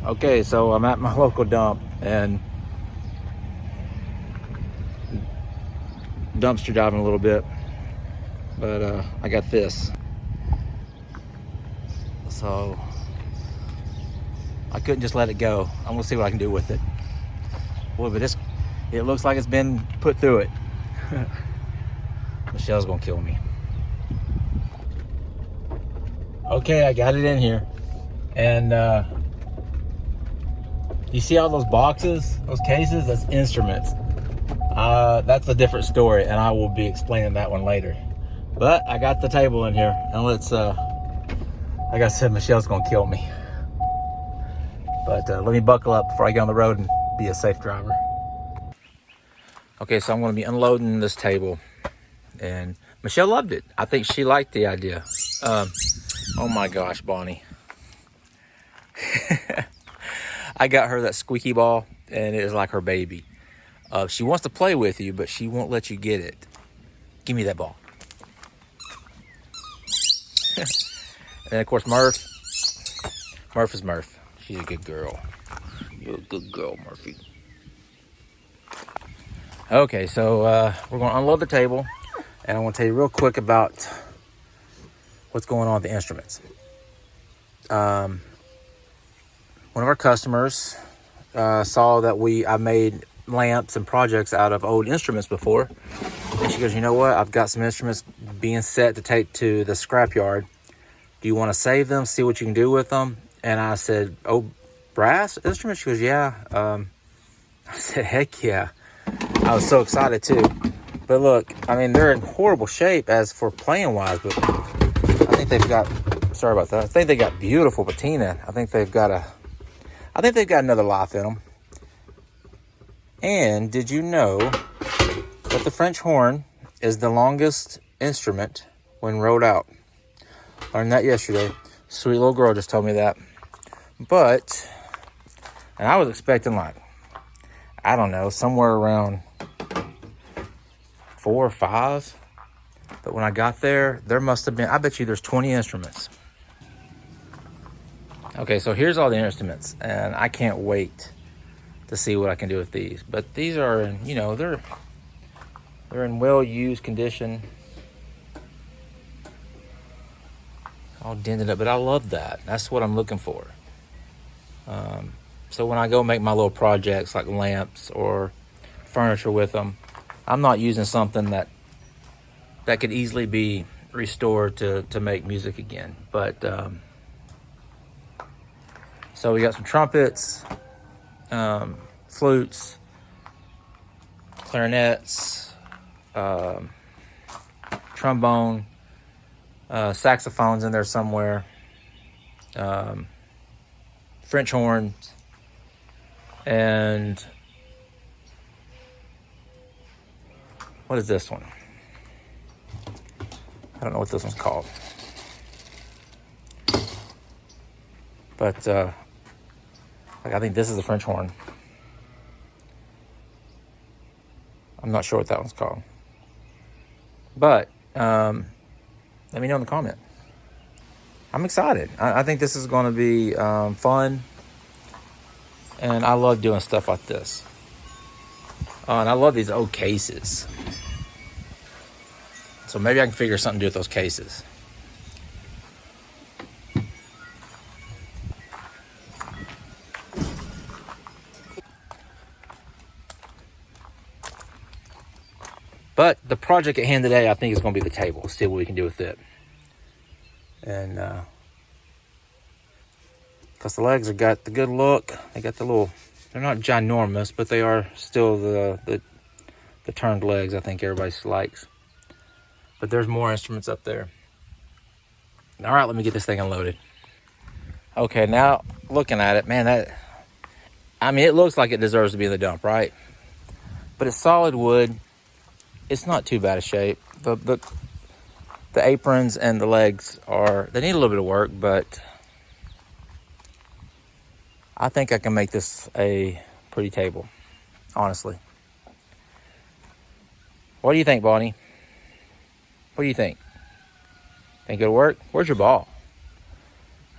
Okay, so I'm at my local dump and dumpster diving a little bit, but I got this. So I couldn't just let it go. I'm gonna see what I can do with it. Boy, but it looks like it's been put through it. Michelle's gonna kill me. Okay, I got it in here. And you see all those boxes, those cases? That's instruments. That's a different story, and I will be explaining that one later. But I got the table in here, and let's, like I said, Michelle's gonna kill me. But let me buckle up before I get on the road and be a safe driver. Okay, so I'm gonna be unloading this table, and Michelle loved it. I think she liked the idea. Oh my gosh, Bonnie. I got her that squeaky ball, and it is like her baby. She wants to play with you, but she won't let you get it. Give me that ball. And then, of course, Murph. Murph is Murph. She's a good girl. You're a good girl, Murphy. Okay, so we're going to unload the table, and I want to tell you real quick about what's going on with the instruments. One of our customers saw that I made lamps and projects out of old instruments before. And she goes, you know what? I've got some instruments being set to take to the scrapyard. Do you want to save them? See what you can do with them? And I said, oh, brass instruments? She goes, yeah. I said, heck yeah. I was so excited too. But look, I mean, they're in horrible shape as for playing wise, but I think they've got, sorry about that. I think they got beautiful patina. I think they've got another life in them. And did you know that the French horn is the longest instrument when rolled out? Learned that yesterday. Sweet little girl just told me that. But, and I was expecting like, I don't know, somewhere around 4 or 5. But when I got there must have been, I bet you there's 20 instruments. Okay, so here's all the instruments, and I can't wait to see what I can do with these. But these are in, you know, they're in well-used condition. All dented up, but I love that. That's what I'm looking for. So when I go make my little projects like lamps or furniture with them, I'm not using something that could easily be restored to make music again. But so we got some trumpets, flutes, clarinets, trombone, saxophones in there somewhere, French horns, and what is this one? I don't know what this one's called. But like I think this is a French horn. I'm not sure what that one's called. But let me know in the comment. I'm excited. I think this is going to be fun. And I love doing stuff like this. And I love these old cases. So maybe I can figure something to do with those cases. But the project at hand today, I think, is going to be the table. See what we can do with it. And because the legs have got the good look. They got the little, they're not ginormous, but they are still the turned legs I think everybody likes. But there's more instruments up there. All right, let me get this thing unloaded. Okay, now looking at it, man, it looks like it deserves to be in the dump, right? But it's solid wood. It's not too bad a shape. The aprons and the legs they need a little bit of work, but I think I can make this a pretty table, honestly. What do you think, Bonnie? What do you think? Think it'll work? Where's your ball?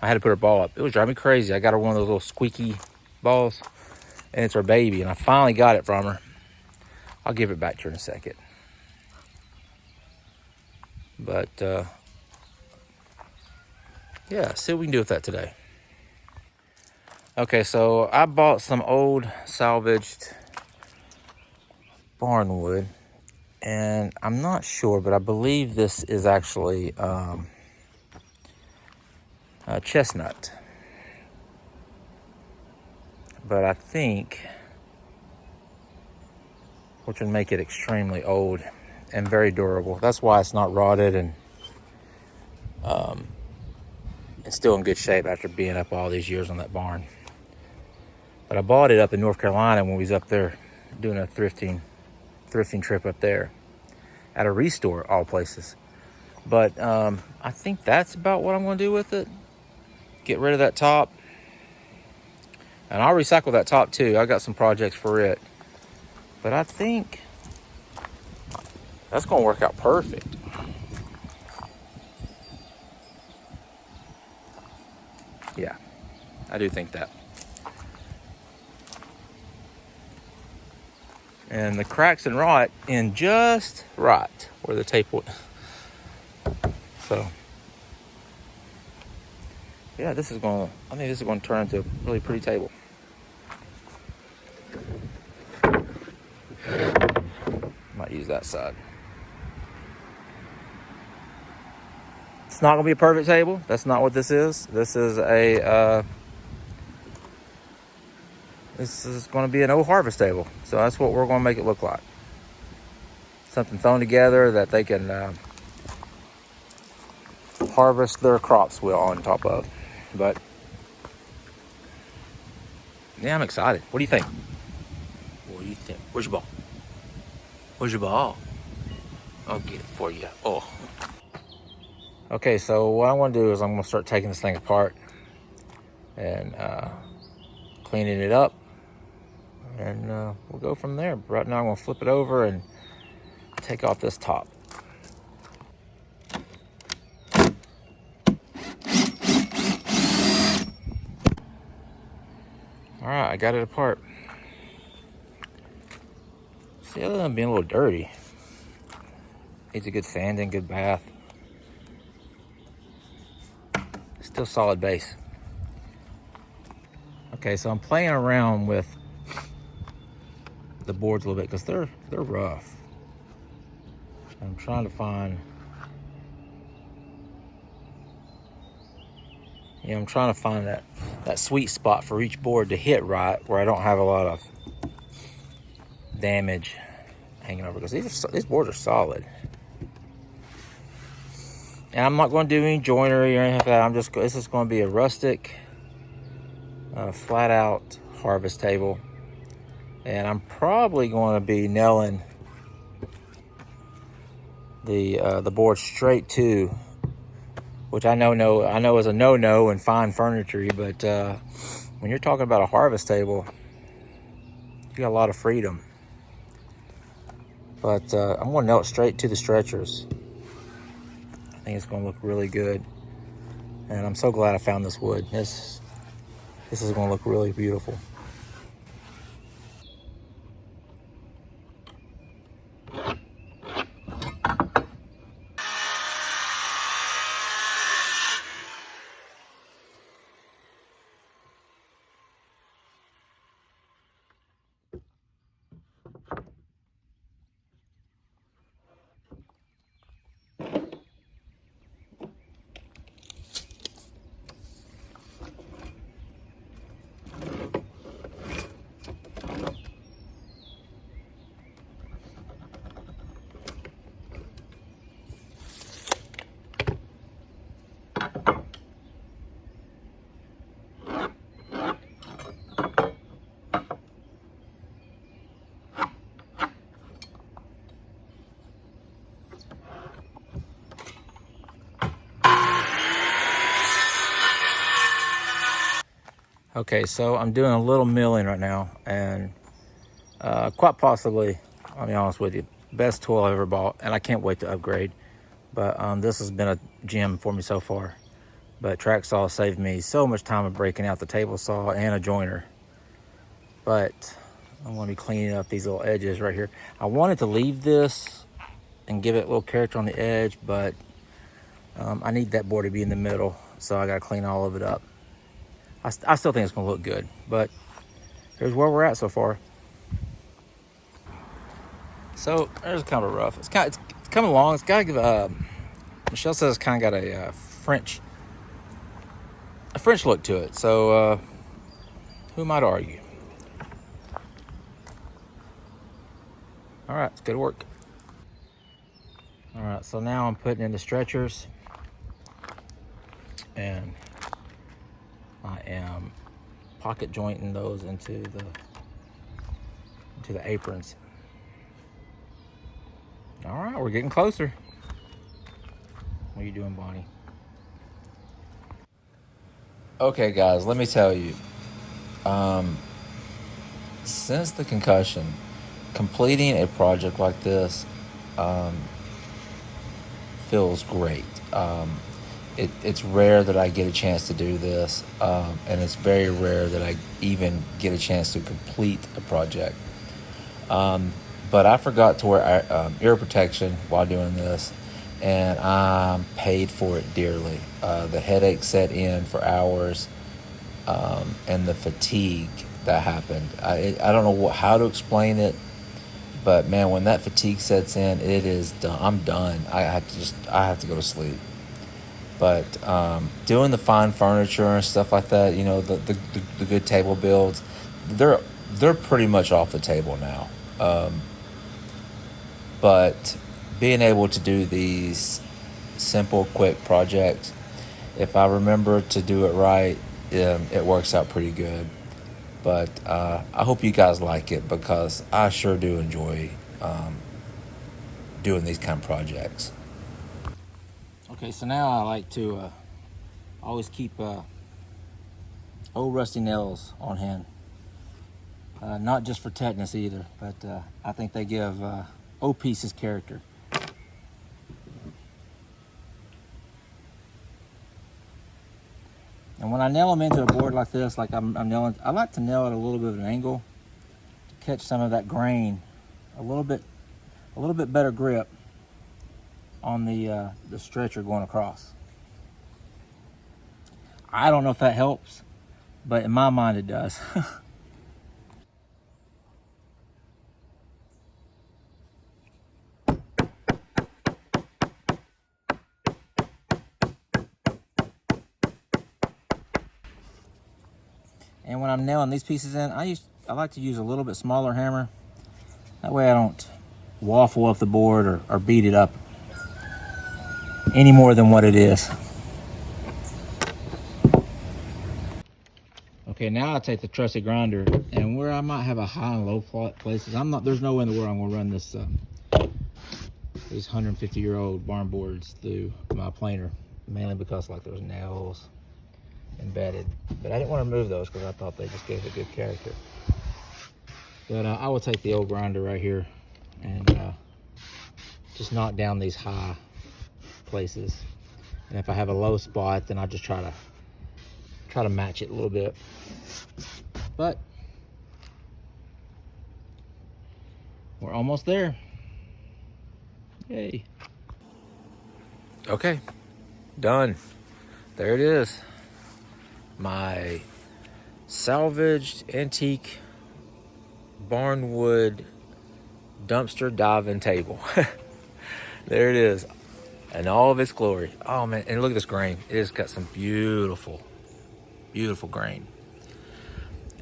I had to put her ball up. It was driving me crazy. I got her one of those little squeaky balls, and it's her baby, and I finally got it from her. I'll give it back to her in a second. But yeah, see what we can do with that today. Okay, so I bought some old salvaged barnwood, and I'm not sure, but I believe this is actually chestnut. But I think, which would make it extremely old and very durable. That's why it's not rotted, and it's still in good shape after being up all these years on that barn. But I bought it up in North Carolina when we was up there doing a thrifting trip up there at a restore, all places. But I think that's about what I'm going to do with it. Get rid of that top, and I'll recycle that top too. I got some projects for it, but I think that's going to work out perfect. Yeah, I do think that. And the cracks and rot in just right where the tape would. So yeah, I think this is going to turn into a really pretty table. Might use that side. It's not going to be a perfect table. That's not what this is. This is going to be an old harvest table. So that's what we're going to make it look like. Something thrown together that they can harvest their crops with on top of. But yeah, I'm excited. What do you think? What do you think? Where's your ball? Where's your ball? I'll get it for you. Oh. Okay, so what I want to do is I'm going to start taking this thing apart and cleaning it up, and we'll go from there. Right now I'm going to flip it over and take off this top. All right, I got it apart. See, other than being a little dirty, needs a good sanding, good bath. Still solid base. Okay, so I'm playing around with the boards a little bit because they're rough. I'm trying to find, that sweet spot for each board to hit right, where I don't have a lot of damage hanging over, because these boards are solid. And I'm not going to do any joinery or anything like that. This is going to be a rustic, flat out harvest table. And I'm probably going to be nailing the board straight to, which I know is a no-no in fine furniture, but when you're talking about a harvest table, you got a lot of freedom. But I'm going to nail it straight to the stretchers. I think it's going to look really good, and I'm so glad I found this wood. This is going to look really beautiful. Okay, so I'm doing a little milling right now, and quite possibly, I'll be honest with you, best tool I've ever bought, and I can't wait to upgrade. But this has been a gem for me so far. But track saw saved me so much time of breaking out the table saw and a joiner. But I'm going to be cleaning up these little edges right here. I wanted to leave this and give it a little character on the edge, but I need that board to be in the middle, so I got to clean all of it up. I still think it's going to look good, but here's where we're at so far. So there's kind of a rough. It's coming along. It's got to give Michelle says it's kind of got a French look to it. So who might argue? All right, it's good work. All right, so now I'm putting in the stretchers, and I am pocket jointing those into the aprons. All right, we're getting closer. What are you doing, Bonnie? Okay, guys, let me tell you. Since the concussion, completing a project like this feels great. It's rare that I get a chance to do this, and it's very rare that I even get a chance to complete a project. But I forgot to wear ear protection while doing this, and I paid for it dearly. The headache set in for hours, and the fatigue that happened. I don't know how to explain it, but man, when that fatigue sets in, it is done. I'm done. I have to go to sleep. But doing the fine furniture and stuff like that, you know, the good table builds, they're pretty much off the table now. But being able to do these simple, quick projects, if I remember to do it right, it works out pretty good. But I hope you guys like it, because I sure do enjoy doing these kind of projects. Okay, so now I like to always keep old rusty nails on hand. Not just for tetanus either, but I think they give old pieces character. And when I nail them into a board like this, like I'm nailing, I like to nail it at a little bit of an angle to catch some of that grain, a little bit better grip on the stretcher going across. I don't know if that helps, but in my mind it does. And when I'm nailing these pieces in, I like to use a little bit smaller hammer. That way I don't waffle up the board or beat it up any more than what it is. Okay, now I take the trusty grinder, and where I might have a high and low places, there's no way in the world I'm gonna run this these 150-year-old barn boards through my planer, mainly because like there's nails embedded. But I didn't want to remove those because I thought they just gave it good character. But I will take the old grinder right here and just knock down these high places. And if I have a low spot, then I'll just try to match it a little bit. But we're almost there. Yay. Okay, done. There it is. My salvaged antique barnwood dumpster diving table. There it is, in all of its glory. Oh man, and look at this grain. It has got some beautiful grain.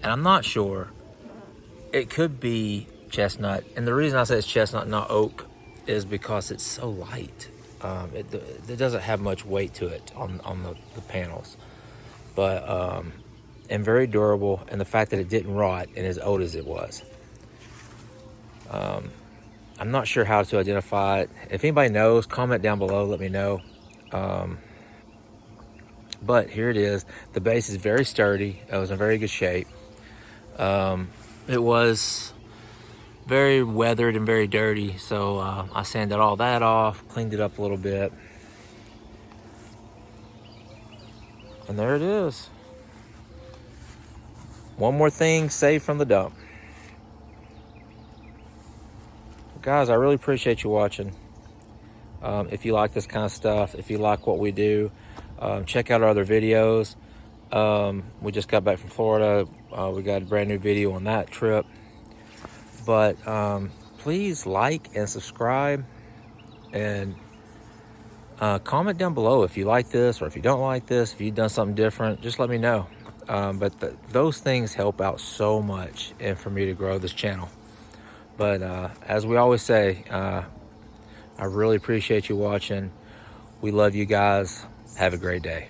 And I'm not sure, it could be chestnut. And the reason I say it's chestnut, not oak, is because it's so light. It doesn't have much weight to it on the panels. But and very durable, and the fact that it didn't rot and as old as it was. I'm not sure how to identify it. If anybody knows, comment down below, let me know. But here it is. The base is very sturdy. It was in very good shape. It was very weathered and very dirty, so I sanded all that off, cleaned it up a little bit. And there it is. One more thing saved from the dump. Guys, I really appreciate you watching. If you like this kind of stuff, if you like what we do, check out our other videos. We just got back from Florida. We got a brand new video on that trip. But please like and subscribe, and comment down below if you like this or if you don't like this. If you've done something different, just let me know. But those things help out so much and for me to grow this channel. But as we always say, I really appreciate you watching. We love you guys. Have a great day.